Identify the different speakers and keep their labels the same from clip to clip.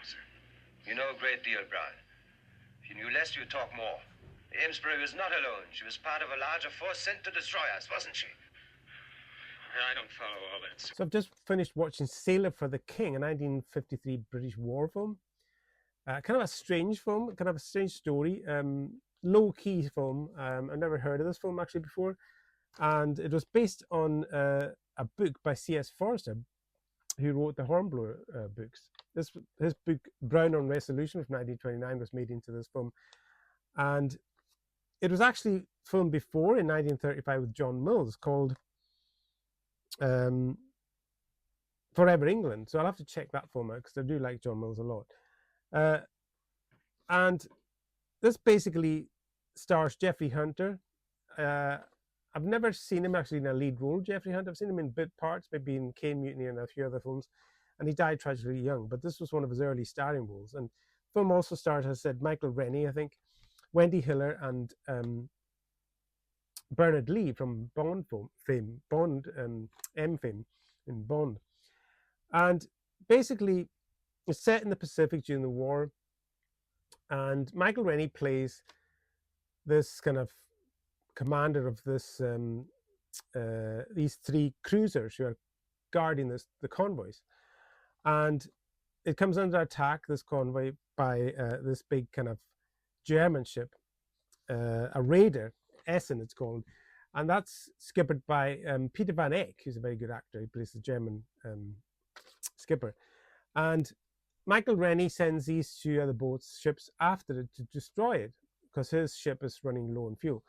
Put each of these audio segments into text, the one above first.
Speaker 1: sir.
Speaker 2: You know a great deal, Brown. If you knew less, you'd talk more. The Amesbury was not alone. She was part of a larger force sent to destroy us, wasn't she?
Speaker 1: I don't follow all that, sir.
Speaker 3: So I've just finished watching Sailor for the King, a 1953 British war film. Kind of a strange film, kind of a strange story. Low-key film. I've never heard of this film actually before. And it was based on a book by C.S. Forster, who wrote the Hornblower books. His book, Brown on Resolution from 1929, was made into this film. And it was actually filmed before in 1935 with John Mills called Forever England. So I'll have to check that film out because I do like John Mills a lot. And this basically stars Jeffrey Hunter. I've never seen him actually in a lead role, Jeffrey Hunter. I've seen him in bit parts, maybe in K Mutiny and a few other films. And he died tragically young, but this was one of his early starring roles. And the film also starred, as I said, Michael Rennie, I think, Wendy Hiller, and Bernard Lee from Bond fame, M fame in Bond. And basically, it's set in the Pacific during the war. And Michael Rennie plays this kind of commander of this these three cruisers who are guarding the convoys. And it comes under attack, this convoy, by this big kind of German ship, a raider, Essen it's called, and that's skippered by Peter Van Eyck, who's a very good actor. He plays the German skipper. And Michael Rennie sends these two other ships after it to destroy it because his ship is running low on fuel.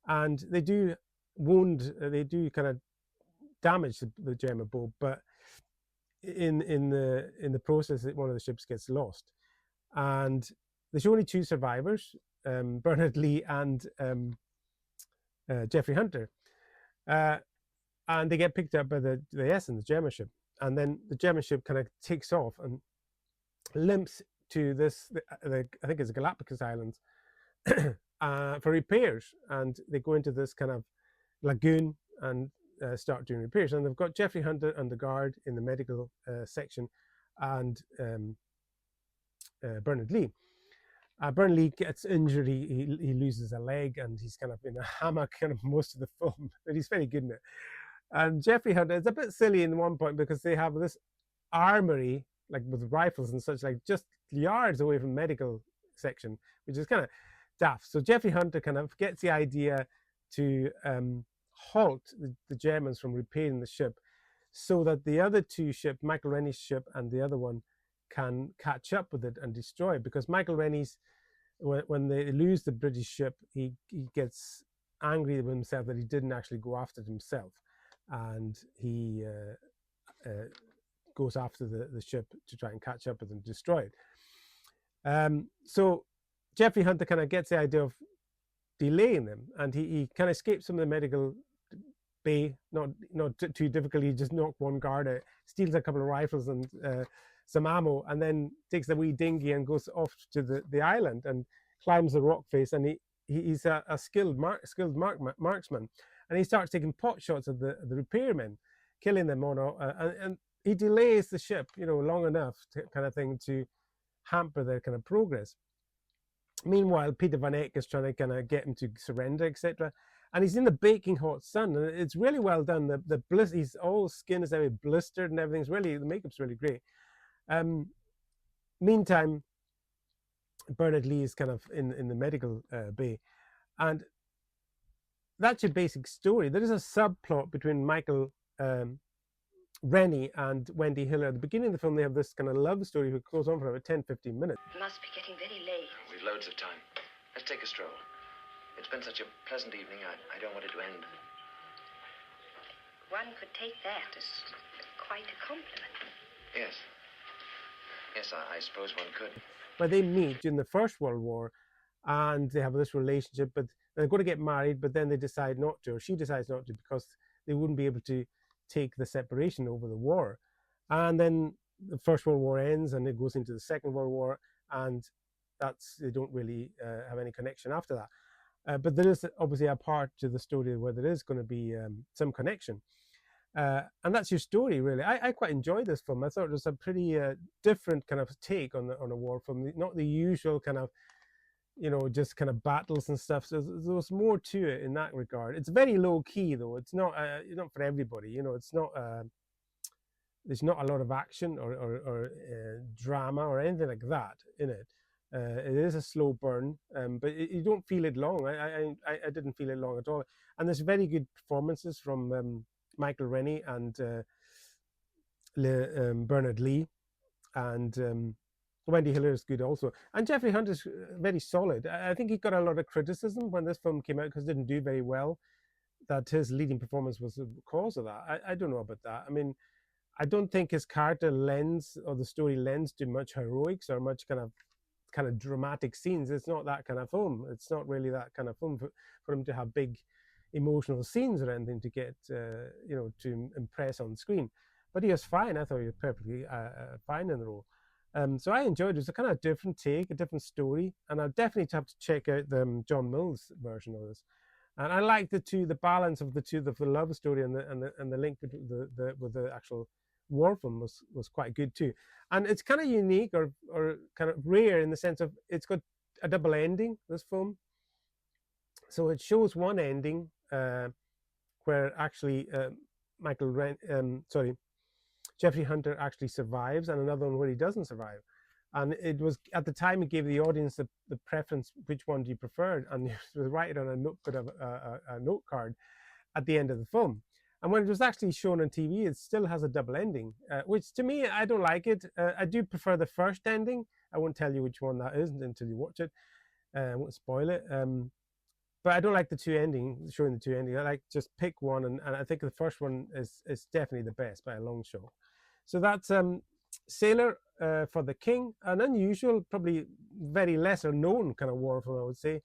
Speaker 3: And they do kind of damage the German boat, but in the process, one of the ships gets lost. And there's only two survivors, Bernard Lee and Jeffrey Hunter. And they get picked up by the Essen, the German ship. And then the German ship kind of takes off and limps to this, I think it's Galapagos Islands, for repairs. And they go into this kind of lagoon and start doing repairs. And they've got Jeffrey Hunter under guard in the medical section, and Bernard Lee. Bernard Lee gets injured. He loses a leg, and he's kind of in a hammock kind of most of the film, but he's very good in it. And Jeffrey Hunter, it's a bit silly in one point because they have this armory, like with rifles and such, like just yards away from medical section, which is kind of daft. So Jeffrey Hunter kind of gets the idea to halt the Germans from repairing the ship so that the other two ships, Michael Rennie's ship and the other one, can catch up with it and destroy it. Because Michael Rennie's, when they lose the British ship, he gets angry with himself that he didn't actually go after it himself. And he goes after the ship to try and catch up with it and destroy it. So Jeffrey Hunter kind of gets the idea of delaying them, and he kind of escapes from the medical bay, not too difficult. He just knocked one guard out, steals a couple of rifles and some ammo, and then takes the wee dinghy and goes off to the island and climbs the rock face. And he's a skilled marksman, and he starts taking pot shots at the repairmen, killing them and he delays the ship, long enough kind of thing to hamper their kind of progress. Meanwhile, Peter Van Eyck is trying to kind of get him to surrender, etc. And he's in the baking hot sun, and it's really well done. His whole skin is very blistered, and everything's the makeup's really great. Meantime, Bernard Lee is kind of in the medical bay, and that's your basic story. There is a subplot between Michael Rennie and Wendy Hiller. At the beginning of the film, they have this kind of love story which goes on for about 10-15 minutes.
Speaker 4: It must be getting very late.
Speaker 2: We've loads of time. Let's take a stroll. It's been such a pleasant evening, I don't want it to end.
Speaker 4: One could take that as quite a compliment.
Speaker 2: Yes. Yes, I suppose one could.
Speaker 3: But they meet during the First World War, and they have this relationship, but they're going to get married, but then they decide not to, or she decides not to, because they wouldn't be able to take the separation over the war. And then the First World War ends, and it goes into the Second World War, and they don't really have any connection after that. But there is obviously a part to the story where there is going to be some connection. And that's your story, really. I quite enjoyed this film. I thought it was a pretty different kind of take on a war film, not the usual kind of, just kind of battles and stuff. So there was more to it in that regard. It's very low key, though. It's not for everybody. It's not. There's not a lot of action or drama or anything like that in it. It is a slow burn, but you don't feel it long. I didn't feel it long at all. And there's very good performances from Michael Rennie and Bernard Lee, and Wendy Hiller is good also. And Jeffrey Hunt is very solid. I think he got a lot of criticism when this film came out because it didn't do very well, that his leading performance was the cause of that. I don't know about that. I mean, I don't think his character lends, or the story lends, to much heroics or much kind of dramatic scenes. It's not that kind of film. It's not really that kind of film for him to have big emotional scenes or anything to get to impress on screen. But he was fine. I thought he was perfectly fine in the role. So I enjoyed it. It was a kind of different take, a different story, and I definitely have to check out the John Mills version of this. And I like the balance of the two, the love story and the link with the actual war film was quite good too. And it's kind of unique or kind of rare in the sense of it's got a double ending, this film. So it shows one ending where actually Jeffrey Hunter actually survives, and another one where he doesn't survive. And it was, at the time, it gave the audience the preference, which one do you prefer? And it was written on a note card at the end of the film. And when it was actually shown on TV, it still has a double ending, which to me, I don't like it. I do prefer the first ending. I won't tell you which one that is until you watch it. I won't spoil it. But I don't like the two endings, showing the two endings. I like just pick one, and I think the first one is definitely the best by a long shot. So that's Sailor for the King, an unusual, probably very lesser known kind of war film, I would say,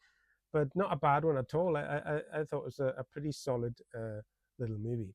Speaker 3: but not a bad one at all. I thought it was a pretty solid little movie.